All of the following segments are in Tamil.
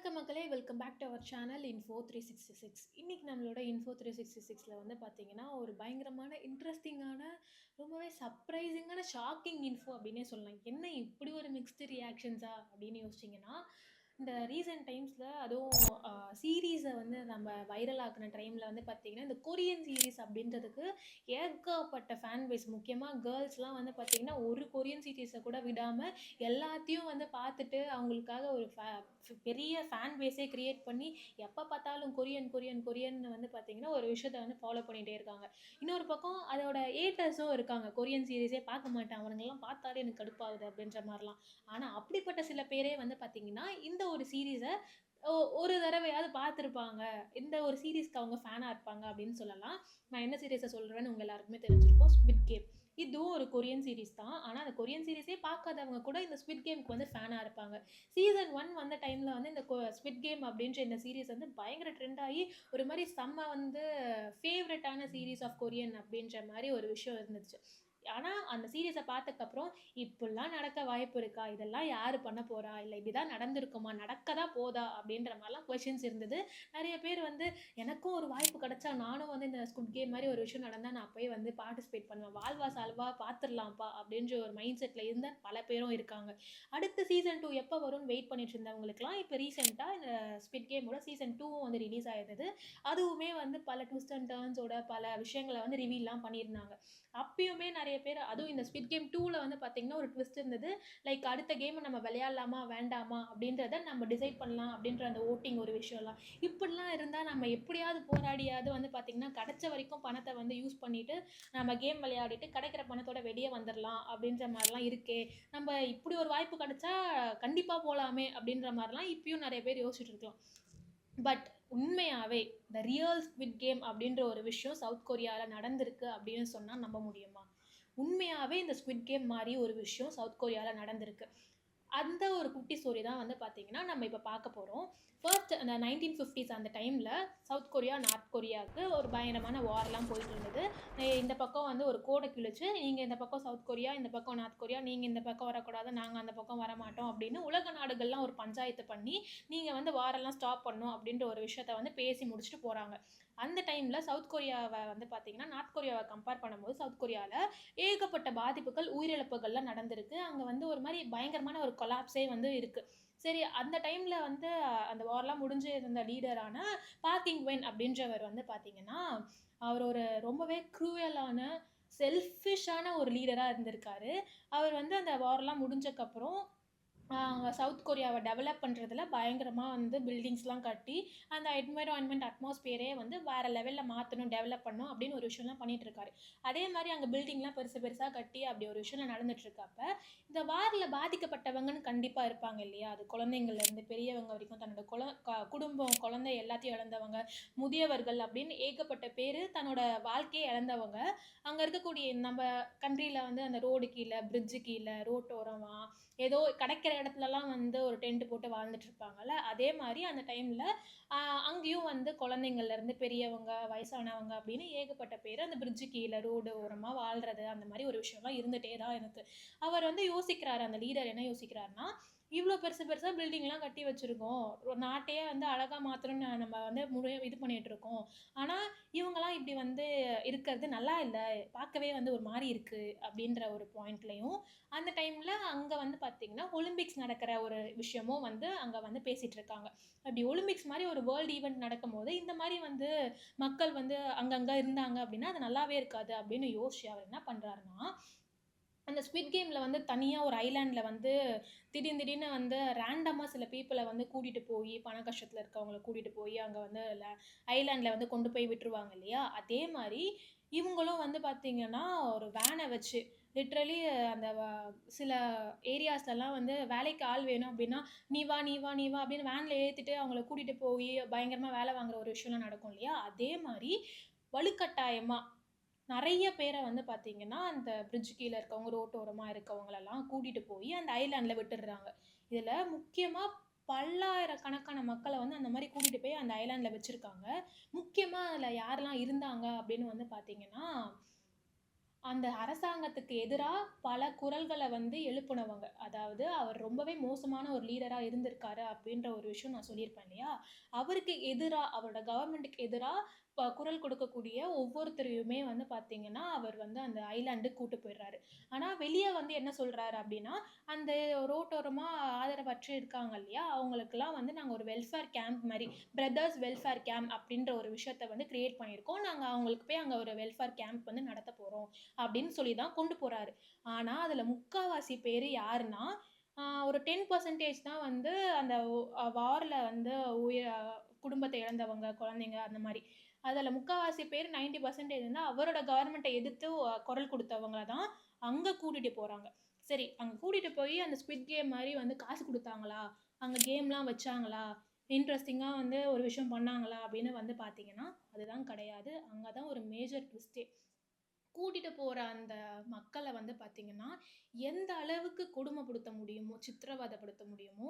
வணக்கம் மக்களே! Welcome back to our channel info 366. இன்னைக்கு நம்மளோட இன்ஃபோ 366ல வந்து பார்த்தீங்கன்னா, ஒரு பயங்கரமான இன்ட்ரஸ்டிங்கான, ரொம்பவே சர்ப்ரைசிங்கான, ஷாக்கிங் இன்ஃபோ அப்டின்னே சொல்லலாம். என்ன இப்படி ஒரு மிக்ஸ்டு ரியாக்ஷன்ஸா அப்படின்னு யோசிச்சீங்கன்னா, இந்த ரீசென்ட் டைம்ஸ்ல அதுவும் சீரிஸ வந்து நம்ம வைரல் ஆக்குன டைம்ல வந்து பார்த்தீங்கன்னா, இந்த கொரியன் சீரிஸ் அப்படின்றதுக்கு ஏகப்பட்ட ஃபேன் பேஸ். முக்கியமா கேர்ல்ஸ்லாம் வந்து பார்த்தீங்கன்னா, ஒரு கொரியன் சீரிஸ கூட விடாம எல்லாத்தையும் வந்து பார்த்துட்டு அவங்களுக்காக ஒரு பெரிய ஃபேன் பேஸே கிரியேட் பண்ணி எப்போ பார்த்தாலும் கொரியன் கொரியன் கொரியன்னு வந்து பார்த்தீங்கன்னா ஒரு விஷயத்த வந்து ஃபாலோ பண்ணிகிட்டே இருக்காங்க. இன்னொரு பக்கம் அதோட ஏட்டர்ஸும் இருக்காங்க. கொரியன் சீரிஸே பார்க்க மாட்டேன், அவனுங்கெல்லாம் பார்த்தாலே எனக்கு கடுப்பாகுது அப்படின்ற மாதிரிலாம். ஆனால் அப்படிப்பட்ட சில பேரே வந்து பார்த்தீங்கன்னா இந்த ஒரு சீரிஸை ஒரு தடவையாவது பார்த்துருப்பாங்க, இந்த ஒரு சீரிஸ்க்கு அவங்க ஃபேனாக இருப்பாங்க அப்படின்னு சொல்லலாம். நான் என்ன சீரிஸை சொல்கிறேன்னு உங்கள் எல்லாருக்குமே தெரிஞ்சிருக்கும், ஸ்குவிட் கேம். இதுவும் ஒரு கொரியன் சீரிஸ் தான். ஆனா, அந்த கொரியன் சீரிஸே பார்க்காதவங்க கூட இந்த ஸ்குவிட் கேம்க்கு வந்து ஃபேனா இருப்பாங்க. சீசன் 1 வந்த டைம்ல வந்து இந்த ஸ்குவிட் கேம் அப்படின்ற இந்த சீரிஸ் வந்து பயங்கர ட்ரெண்ட் ஆகி, ஒரு மாரி செம்ம வந்து ஃபேவரட்டான சீரிஸ் ஆஃப் கொரியன் அப்படின்ற மாரி ஒரு விஷயம் இருந்துச்சு. ஆனா, அந்த சீரிஸ பார்த்ததுக்கப்புறம், இப்படிலாம் நடக்க வாய்ப்பு இருக்கா? இதெல்லாம் யாரு பண்ண போறா? இல்ல இப்படிதான் நடந்திருக்குமா? நடக்க தான் போதா? அப்படின்ற மாரிலாம் கொஸ்டின்ஸ் இருந்தது. நெறைய பேர் வந்து எனக்கும் ஒரு வாய்ப்பு கிடைச்சா நானும் வந்து இந்த ஸ்குட் கேம் மாதிரி ஒரு விஷயம் நடந்தா நான் போய் வந்து பார்ட்டிசிபேட் பண்ணுவேன், வாழ்வா சால்வா பார்த்துடலாம்ப்பா அப்படின்ற ஒரு மைண்ட் செட்டில் இருந்த பல பேரும் இருக்காங்க. அடுத்த சீசன் 2 எப்போ வரும்னு வெயிட் பண்ணிட்டு இருந்தவங்களுக்குலாம் இப்போ ரீசெண்டாக இந்த ஸ்குட் கேமோட சீசன் 2 வந்து ரிலீஸ் ஆயிருந்தது. அதுவுமே வந்து பல ட்விஸ்ட் அண்ட் டர்ன்ஸோட பல விஷயங்களை வந்து ரிவீல்லாம் பண்ணியிருந்தாங்க. அப்பயுமே நிறைய பேர், அதுவும் இந்த ஸ்குவிட் கேம் 2ல வந்து பார்த்தீங்கன்னா ஒரு ட்விஸ்ட் இருந்தது. லைக் அடுத்த கேம் நம்ம விளையாடலாமா வேண்டாமா அப்படின்றத நம்ம டிசைட் பண்ணலாம் அப்படின்ற அந்த ஓட்டிங் ஒரு விஷயம்லாம். இப்படிலாம் இருந்தால் நம்ம எப்படியாவது போராடியாவது வந்து பார்த்தீங்கன்னா கிடைச்ச வரைக்கும் பணத்தை வந்து யூஸ் பண்ணிட்டு நம்ம கேம் விளையாடிட்டு கிடைக்கிற பணத்தோட வெளியே வந்துடலாம் அப்படின்ற மாதிரிலாம் இருக்கே. நம்ம இப்படி ஒரு வாய்ப்பு கிடைச்சா கண்டிப்பாக போகலாமே அப்படின்ற மாதிரிலாம் இப்பயும் நிறைய பேர் யோசிச்சுட்டு இருக்கலாம். பட் உண்மையாவே த ரியல் ஸ்குவிட் கேம் அப்படின்ற ஒரு விஷயம் சவுத் கொரியாவில் நடந்திருக்கு அப்படின்னு சொன்னால் நம்ப முடியுமா? உண்மையாவே இந்த ஸ்குவிட் கேம் மாதிரி ஒரு விஷயம் சவுத் கொரியாவில் நடந்திருக்கு. அந்த ஒரு குட்டி ஸ்டோரி தான் வந்து பார்த்தீங்கன்னா நம்ம இப்போ பார்க்க போகிறோம். ஃபர்ஸ்ட் அந்த 1950s அந்த டைமில் சவுத் கொரியா நார்த் கொரியாவுக்கு ஒரு பயங்கரமான வார்லாம் போயிட்டு இருந்தது. இந்த பக்கம் வந்து ஒரு கோடை கிழிச்சு, நீங்கள் இந்த பக்கம் சவுத் கொரியா, இந்த பக்கம் நார்த் கொரியா, நீங்கள் இந்த பக்கம் வரக்கூடாது, நாங்கள் அந்த பக்கம் வரமாட்டோம் அப்படின்னு உலக நாடுகள்லாம் ஒரு பஞ்சாயத்து பண்ணி நீங்கள் வந்து வாரெல்லாம் ஸ்டாப் பண்ணணும் அப்படின்ற ஒரு விஷயத்த வந்து பேசி முடிச்சுட்டு போகிறாங்க. அந்த டைமில் சவுத் கொரியாவை வந்து பார்த்தீங்கன்னா நார்த் கொரியாவை கம்பேர் பண்ணும்போது சவுத் கொரியாவில் ஏகப்பட்ட பாதிப்புகள், உயிரிழப்புகள்லாம் நடந்திருக்கு. அங்க வந்து ஒரு மாரி பயங்கரமான ஒரு கொலாப்ஸே வந்து இருக்கு. சரி, அந்த டைம்ல வந்து அந்த வார்லாம் முடிஞ்சு இருந்த லீடரான பார்க் இங் வென் அப்படின்றவர் வந்து பார்த்தீங்கன்னா, அவர் ஒரு ரொம்பவே க்ரூயலான, செல்ஃபிஷான ஒரு லீடரா இருந்திருக்காரு. அவர் வந்து அந்த வார்லாம் முடிஞ்சக்கப்புறம் சவுத் கொரியாவை டெவலப் பண்ணுறதுல பயங்கரமாக வந்து பில்டிங்ஸ்லாம் கட்டி அந்த என்வைரான்மெண்ட் அட்மாஸ்பியரே வந்து வேறு லெவலில் மாற்றணும், டெவலப் பண்ணணும் அப்படின்னு ஒரு விஷயம்லாம் பண்ணிட்டு இருக்காரு. அதே மாதிரி அங்கே பில்டிங்லாம் பெருசு பெருசாக கட்டி அப்படி ஒரு விஷயம் நடந்துட்டு இருக்கப்ப இந்த வாரில் பாதிக்கப்பட்டவங்கன்னு கண்டிப்பாக இருப்பாங்க இல்லையா? அது குழந்தைங்கள்லேருந்து பெரியவங்க வரைக்கும் தன்னோட குடும்பம், குழந்தை எல்லாத்தையும் இழந்தவங்க, முதியவர்கள் அப்படின்னு ஏகப்பட்ட பேர் தன்னோட வாழ்க்கையை இழந்தவங்க. அங்கே இருக்கக்கூடிய நம்ம கண்ட்ரியில் வந்து அந்த ரோடு கீழே, பிரிட்ஜு கீழே, ரோட்டோரமா ஏதோ கிடைக்கிற இடத்துலலாம் வந்து ஒரு டென்ட் போட்டு வாழ்ந்துட்டு இருப்பாங்கல்ல. அதே மாரி அந்த டைம்ல அங்கேயும் வந்து குழந்தைங்கள்லேருந்து பெரியவங்க, வயசானவங்க அப்படின்னு ஏகப்பட்ட பேர் அந்த பிரிட்ஜு கீழ, ரோடு ஓரமா வாழ்றது, அந்த மாரி ஒரு விஷயம்லாம் இருந்துட்டே தான் இருக்கு. அவர் வந்து யோசிக்கிறாரு, அந்த லீடர் என்ன யோசிக்கிறாருன்னா, இவ்ளோ பெருசு பெருசா பில்டிங்லாம் கட்டி வச்சிருக்கோம். ஒரு நாட்டையே வந்து அழகா மாத்தணும்னு நம்ம வந்து இது பண்ணிட்டு இருக்கோம். ஆனா, இவங்கலாம் இப்படி வந்து இருக்கிறது நல்லா இல்ல. பார்க்கவே வந்து ஒரு மாரி இருக்கு அப்படின்ற ஒரு பாயிண்ட்லயும் அந்த டைம்ல அங்க வந்து பார்த்தீங்கன்னா, ஒலிம்பிக்ஸ் நடக்கிற ஒரு விஷயமும் வந்து அங்க வந்து பேசிட்டு இருக்காங்க. அப்படி ஒலிம்பிக்ஸ் மாரி ஒரு வேர்ல்ட் ஈவென்ட் நடக்கும்போது, இந்த மாரி வந்து மக்கள் வந்து அங்கங்க இருந்தாங்க அப்படின்னா, அது நல்லாவே இருக்காது அப்படின்னு யோசிச்சு அவர் என்ன பண்றாருன்னா, அந்த ஸ்குவிட் கேம்ல வந்து தனியா ஒரு ஐலேண்ட்ல வந்து திடீர்னு வந்து ரேண்டமா சில பீப்பிள வந்து கூட்டிட்டு போயி, பண கஷ்டத்துல இருக்கவங்கள கூட்டிட்டு போயி, அங்க வந்து ஐலேண்ட்ல வந்து கொண்டு போய் விட்டுருவாங்க இல்லையா? அதே மாரி இவங்களும் வந்து பார்த்தீங்கன்னா, ஒரு வேன வச்சு லிட்ரலி அந்த சில ஏரியாஸ்லலாம் வந்து வேலைக்கு ஆள் வேணும் அப்டின்னா, "நீ வா, நீ வா, நீ வா" அப்படின்னு வேன்ல ஏத்திட்டு அவங்கள கூட்டிட்டு போயி பயங்கரமா வேல வாங்குற ஒரு விஷயம்லாம் நடக்கும் இல்லையா? அதே மாரி வலுக்கட்டாயமா நெறைய பேர வந்து பார்த்தீங்கன்னா, அந்த பிரிட்ஜ் கீழ இருக்கவங்க, ரோட்டோரமா இருக்கவங்களலாம் கூட்டிட்டு போயி அந்த ஐலேண்ட்ல விட்டுர்றாங்க. இதுல முக்கியமா பல்லாயிரக்கணக்கான மக்கள வந்து அந்த மாரி கூட்டிட்டு போய் அந்த ஐலேண்ட்ல வச்சிருக்காங்க. முக்கியமா அதுல யாரெல்லாம் இருந்தாங்க அப்படின்னு வந்து பார்த்தீங்கன்னா, அந்த அரசாங்கத்துக்கு எதிரா பல குரல்கள வந்து எழுப்புனவங்க. அதாவது அவர் ரொம்பவே மோசமான ஒரு லீடரா இருந்திருக்காரு அப்படின்ற ஒரு விஷயம் நான் சொல்லியிருப்பேன் இல்லையா? அவருக்கு எதிரா, அவரோட கவர்மெண்ட்டுக்கு எதிரா குரல் கொடுக்கக்கூடிய ஒவ்வொருத்தரையுமே வந்து பார்த்தீங்கன்னா, அவர் வந்து அந்த ஐலேண்டுக்கு கூட்டு போயிடுறாரு. ஆனா வெளிய வந்து என்ன சொல்றாரு அப்படின்னா, அந்த ரோட்டோரமா ஆதரவற்று இருக்காங்க இல்லையா? அவங்களுக்கெல்லாம் வந்து நாங்க ஒரு வெல்ஃபேர் கேம்ப் மாரி, பிரதர்ஸ் வெல்ஃபேர் கேம்ப் அப்படின்ற ஒரு விஷயத்த வந்து கிரியேட் பண்ணியிருக்கோம். நாங்க அவங்களுக்கு போய் அங்க ஒரு வெல்ஃபேர் கேம்ப் வந்து நடத்தப் போறோம். அப்படின்னு சொல்லி தான் கொண்டு போறாரு. ஆனா, அதுல முக்காவாசி பேரு யாருன்னா, ஒரு 10% தான் வந்து அந்த வார்ல வந்து உயிர குடும்பத்த இழந்தவங்க, குழந்தைங்க அந்த மாரி. அதுல முக்காவாசி பேர் 90% வந்து அவரோட கவர்மெண்ட்ட எதிர்த்து குரல் குடுத்தவங்கள தான் அங்க கூட்டிட்டு போறாங்க. சரி, அங்க கூட்டிட்டு போய் அந்த ஸ்குவிட் கேம் மாரி வந்து காசு குடுத்தாங்களா? அங்க கேம்லாம் வச்சாங்களா? இன்ட்ரஸ்டிங்கா வந்து ஒரு விஷயம் பண்ணாங்களா? அப்படின்னு வந்து பார்த்தீங்கன்னா, அதுதான் கிடையாது. அங்க தான் ஒரு மேஜர் ட்விஸ்ட்டே. கூட்டிட்டு போற அந்த மக்கள வந்து பார்த்தீங்கன்னா, எந்த அளவுக்கு கொடுமைப்படுத்த முடியுமோ, சித்திரவதைப்படுத்த முடியுமோ,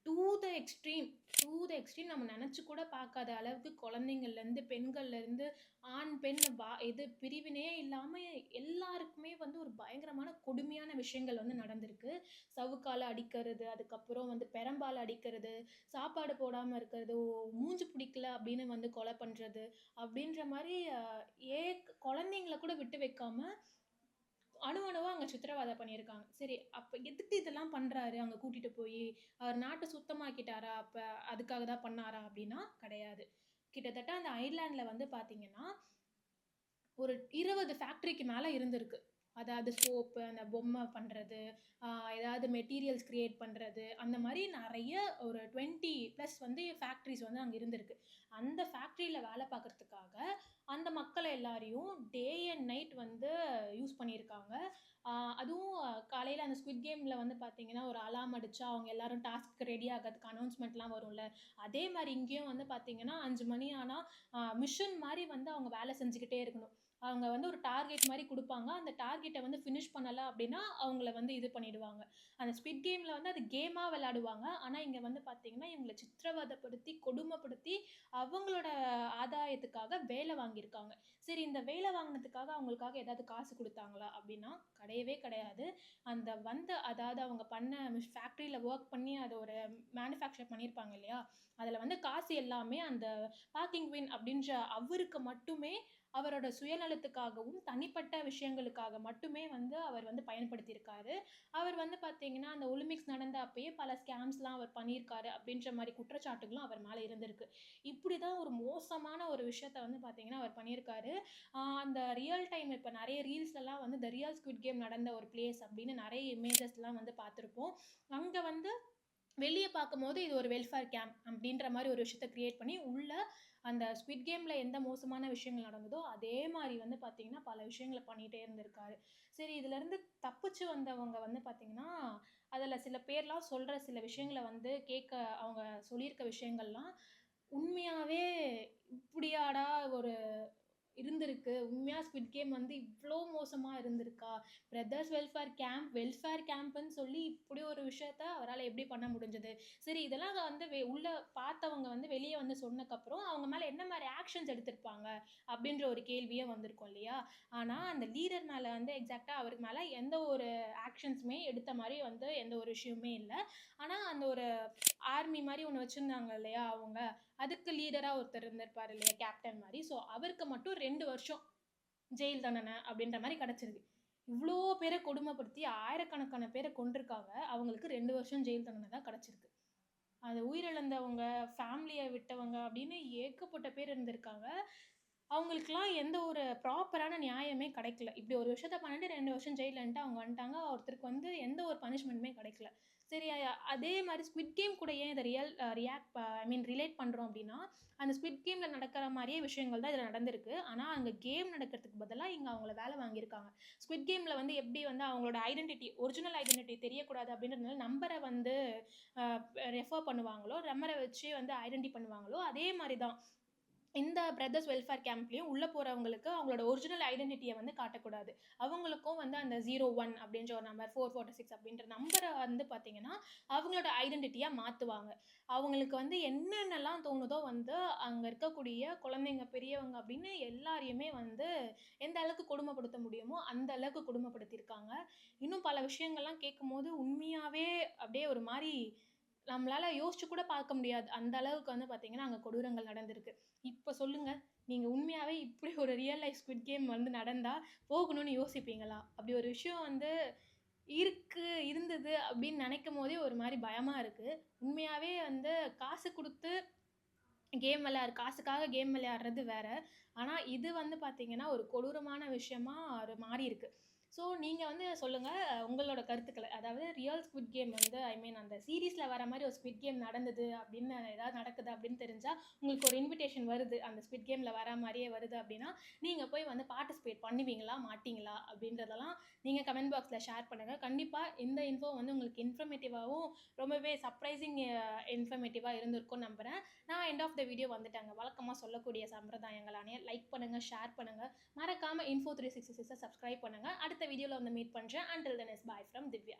to the extreme to the extreme நம்ம நெனச்சு கூட பார்க்காத அளவுக்கு குழந்தைங்கள்லேருந்து, பெண்கள்லேருந்து, ஆண், பெண் இது பிரிவினையே இல்லாம எல்லாருக்குமே வந்து ஒரு பயங்கரமான கொடுமையான விஷயங்கள் வந்து நடந்திருக்கு. சவுக்கால அடிக்கிறது, அதுக்கப்புறம் வந்து பெரம்பால அடிக்கிறது, சாப்பாடு போடாம இருக்கிறது, மூஞ்சி பிடிக்கல அப்படின்னு வந்து கொலை பண்றது, அப்படின்ற மாரி குழந்தைங்கள கூட விட்டு வைக்காம, அணு அணுவா அங்க சித்திரவதை பண்ணியிருக்காங்க. சரி, அப்ப எதுக்கு இதெல்லாம் பண்றாரு? அங்க கூட்டிட்டு போயி, அவர் நாட்ட சுத்தமாக்கிட்டாரா? அப்ப அதுக்காக தான் பண்ணாரா? அப்படின்னா, கிடையாது. கிட்டத்தட்ட அந்த ஐர்லேண்ட்ல வந்து பார்த்தீங்கன்னா, ஒரு 20 ஃபேக்டரிக்கு மேல இருந்திருக்கு. அதாவது சோப்பு, அந்த பொம்மை பண்றது, ஆ ஏதாவது மெட்டீரியல்ஸ் கிரியேட் பண்றது, அந்த மாரி நெறைய ஒரு 20 பிளஸ் வந்து ஃபேக்டரிஸ் வந்து அங்க இருந்திருக்கு. அந்த ஃபேக்டரியில வேலை பார்க்கறதுக்காக, அந்த மக்கள எல்லாரையும் டே அண்ட் நைட் வந்து யூஸ் பண்ணியிருக்காங்க. ஆ அதுவும் காலையில அந்த ஸ்குவிட் கேம்ல வந்து பார்த்தீங்கன்னா, ஒரு அலார்ம் அடிச்சா அவங்க எல்லாரும் டாஸ்க்க்கு ரெடி ஆகறதுக்கு அனவுன்ஸ்மென்ட்லாம் வரும்ல. அதே மாரி இங்கேயும் வந்து பார்த்தீங்கன்னா, 5 மணி ஆனா மிஷன் மாரி வந்து அவங்க வேலை செஞ்சுக்கிட்டே இருக்கணும். அவங்க வந்து ஒரு டார்கெட் மாரி குடுப்பாங்க. அந்த டார்கெட்ட வந்து ஃபினிஷ் பண்ணல அப்டின்னா, அவங்கள வந்து இது பண்ணிடுவாங்க. அந்த ஸ்குவிட் கேம்ல வந்து அது கேமா விளையாடுவாங்க. ஆனா, இங்க வந்து பார்த்தீங்கன்னா, இவங்கள சித்திரவதைப்படுத்தி, கொடுமைப்படுத்தி, அவங்களோட ஆதாயத்துக்காக வேலை வாங்கியிருக்காங்க. சரி, இந்த வேலை வாங்குனதுக்காக அவங்களுக்காக ஏதாவது காசு குடுத்தாங்களா? அப்டின்னா, கிடையவே கிடையாது. அந்த வந்த அதாவது அவங்க பண்ண ஃபேக்டரியில வொர்க் பண்ணி அத ஒரு மேனுஃபேக்சர் பண்ணியிருப்பாங்க இல்லையா? அதுல வந்து காசு எல்லாமே அந்த பார்க்கிங் குயின் அப்டின்ற அவருக்கு மட்டுமே அவரோட சுயநலத்துக்காகவும், தனிப்பட்ட விஷயங்களுக்காக மட்டுமே வந்து அவர் வந்து பயன்படுத்தியிருக்காரு. அவர் வந்து பார்த்தீங்கன்னா, அந்த ஒலிம்பிக்ஸ் நடந்த அப்பயே பல ஸ்கேம்ஸ்லாம் அவர் பண்ணியிருக்காரு அப்டின்ற மாரி குற்றச்சாட்டுகளும் அவர் மேல இருந்திருக்கு. இப்படிதான் ஒரு மோசமான ஒரு விஷயத்த வந்து பார்த்தீங்கன்னா, அவர் பண்ணியிருக்காரு. அந்த ரியல் டைம் இப்ப நெறைய ரீல்ஸ்லலாம் வந்து த ரியல் ஸ்குவிட் கேம் நடந்த ஒரு பிளேஸ் அப்படின்னு நெறைய இமேஜஸ்லாம் வந்து பார்த்திருப்போம். அங்க வந்து வெளிய பார்க்கும்போது இது ஒரு வெல்ஃபேர் கேம்ப் அப்படின்ற மாரி ஒரு விஷயத்த கிரியேட் பண்ணி, உள்ள அந்த ஸ்குவிட் கேம்ல எந்த மோசமான விஷயங்கள் நடந்ததோ, அதே மாரி வந்து பார்த்தீங்கன்னா, பல விஷயங்கள பண்ணிட்டே இருந்திருக்காரு. சரி, இதுலருந்து தப்பிச்சு வந்தவங்க வந்து பார்த்தீங்கன்னா, அதுல சில பேர்லாம் சொல்ற சில விஷயங்கள வந்து கேட்க அவங்க சொல்லியிருக்க விஷயங்கள்லாம், உண்மையாவே இப்படியாடா ஒரு இருந்திருக்கு. உண்மையா ஸ்குவிட் கேம் வந்து இவ்ளோ மோசமா இருந்திருக்கா? பிரதர்ஸ் வெல்ஃபேர் கேம்ப்ன்னு சொல்லி இப்படி ஒரு விஷயத்த அவரால எப்படி பண்ண முடிஞ்சது? சரி, இதெல்லாம் வந்து உள்ள பார்த்தவங்க வந்து வெளிய வந்து சொன்னக்கப்புறம், அவங்க மேல என்ன மாரி ஆக்ஷன்ஸ் எடுத்திருப்பாங்க? அப்படின்ற ஒரு கேள்வியே வந்திருக்கும் இல்லையா? ஆனா, அந்த லீடர் மேல வந்து எக்ஸாக்ட்டா அவருக்கு மேல எந்த ஒரு ஆக்ஷன்ஸுமே எடுத்த மாரி வந்து எந்த ஒரு விஷயமுமே இல்ல. ஆனா, அந்த ஒரு ஆர்மி மாரி ஒண்ணு வச்சிருந்தாங்க இல்லையா அவங்க, அதுக்கு லீடரா ஒருத்தர் இருந்திருப்பாரு இல்லையா? கேப்டன் மாரி. ஸோ, அவருக்கு மட்டும் 2 வருஷம் ஜெயில் தண்டனை அப்படின்ற மாரி கிடைச்சிருக்கு. இவ்ளோ பேர கொடுமைப்படுத்தி ஆயிரக்கணக்கான பேர கொன்றுருக்காங்க. அவங்களுக்கு 2 வருஷம் ஜெயில் தண்டனை தான் கிடைச்சிருக்கு. அது உயிரிழந்தவங்க, ஃபேமிலிய விட்டவங்க அப்படின்னு ஏகப்பட்ட பேர் இருந்திருக்காங்க. அவங்களுக்கெல்லாம் எந்த ஒரு ப்ராப்பரான நியாயமே கிடைக்கல. இப்படி ஒரு விஷயத்த பண்ணிட்டு 2 வருஷம் ஜெயில்ன்ட்டு அவங்க வந்துட்டாங்க. ஒருத்தருக்கு வந்து எந்த ஒரு பனிஷ்மென்ட்டுமே கிடைக்கல. சரி, அதே மாரி ஸ்குவிட் கேம் கூட ஏன் இத ரியல் அ ரியாக்ட் ஐ மீன் ரிலேட் பண்றோம் அப்படின்னா, அந்த ஸ்குவிட் கேம்ல நடக்கிற மாரியே விஷயங்கள் தான் இதுல நடந்திருக்கு. ஆனா, அங்க கேம் நடக்கிறதுக்கு பதிலா இங்க அவங்கள வேல வாங்கியிருக்காங்க. ஸ்குவிட் கேம்ல வந்து எப்படி வந்து அவங்களோட ஒரிஜினல் ஐடென்டிட்டி தெரியக்கூடாது அப்படின்றதுனால நம்பர வந்து அ ரெஃபர் பண்ணுவாங்களோ, நம்பர வச்சு வந்து ஐடென்டி பண்ணுவாங்களோ, அதே மாரி தான். இந்த பிரதர்ஸ் வெல்ஃபேர் கேம்ப்லேயும் உள்ளே போகிறவங்களுக்கு அவங்களோட ஒரிஜினல் ஐடென்டிட்டியை வந்து காட்டக்கூடாது. அவங்களுக்கும் வந்து அந்த 01 அப்படின்ற ஒரு நம்பர், 446 அப்படின்ற நம்பரை வந்து பார்த்தீங்கன்னா அவங்களோட ஐடென்டிட்டியாக மாற்றுவாங்க. அவங்களுக்கு வந்து என்னென்னலாம் தோணுதோ வந்து அங்கே இருக்கக்கூடிய குழந்தைங்க, பெரியவங்க அப்படின்னு எல்லாரையுமே வந்து எந்த அளவுக்கு கொடுமைப்படுத்த முடியுமோ அந்த அளவுக்கு கொடுமைப்படுத்தியிருக்காங்க. இன்னும் பல விஷயங்கள்லாம் கேட்கும்போது உண்மையாகவே அப்படியே ஒரு மாதிரி நம்மளால யோசிச்சு கூட பார்க்க முடியாது. அந்த அளவுக்கு வந்து பார்த்தீங்கன்னா, அங்க கொடூரங்கள் நடந்திருக்கு. இப்ப சொல்லுங்க, நீங்க உண்மையாவே இப்படி ஒரு ரியல் லைஃப் ஸ்குவிட் கேம் வந்து நடந்தா போகணும்னு யோசிப்பீங்களா? அப்படி ஒரு விஷயம் வந்து இருந்தது அப்படின்னு நெனைக்கும்போதே ஒரு மாரி பயமா இருக்கு. உண்மையாவே வந்து காசு குடுத்து காசுக்காக கேம் விளையாடுறது வேற. ஆனா, இது வந்து பார்த்தீங்கன்னா, ஒரு கொடூரமான விஷயமா ஒரு மாறியிருக்கு. ஸோ, நீங்க வந்து சொல்லுங்க உங்களோட கருத்துக்கள. அதாவது ரியல் ஸ்குவிட் கேம் வந்து ஐ மீன் அந்த சீரிஸ்ல வர மாரி ஒரு ஸ்குவிட் கேம் நடந்தது அப்படின்னு ஏதாவது நடக்குது அப்படின்னு தெரிஞ்சா, உங்களுக்கு ஒரு இன்விடேஷன் வருது. அந்த ஸ்குவிட் கேம்ல வர மாரியே வருது அப்படின்னா, நீங்க போய் வந்து பார்ட்டிசிபேட் பண்ணுவீங்களா? மாட்டீங்களா? அப்படின்றதெல்லாம் நீங்க கமெண்ட் பாக்ஸ்ல ஷேர் பண்ணுங்க. கண்டிப்பா இந்த இன்ஃபோ வந்து உங்களுக்கு இன்ஃபர்மேட்டிவாவும், ரொம்பவே சர்ப்ரைசிங் இன்ஃபர்மேட்டிவா இருந்திருக்கும்னு நம்புறேன். நான் எண்ட் ஆஃப் த வீடியோ வந்துட்டேங்க. வழக்கமா சொல்லக்கூடிய சம்பிரதாயங்களானே லைக் பண்ணுங்க, ஷேர் பண்ணுங்க. மறக்காம இன்ஃபோ 366 சப்ஸ்கிரைப் பண்ணுங்க. அடுத்த வீடியோல வந்து மீட் பண்றேன். Until then is bye from Divya.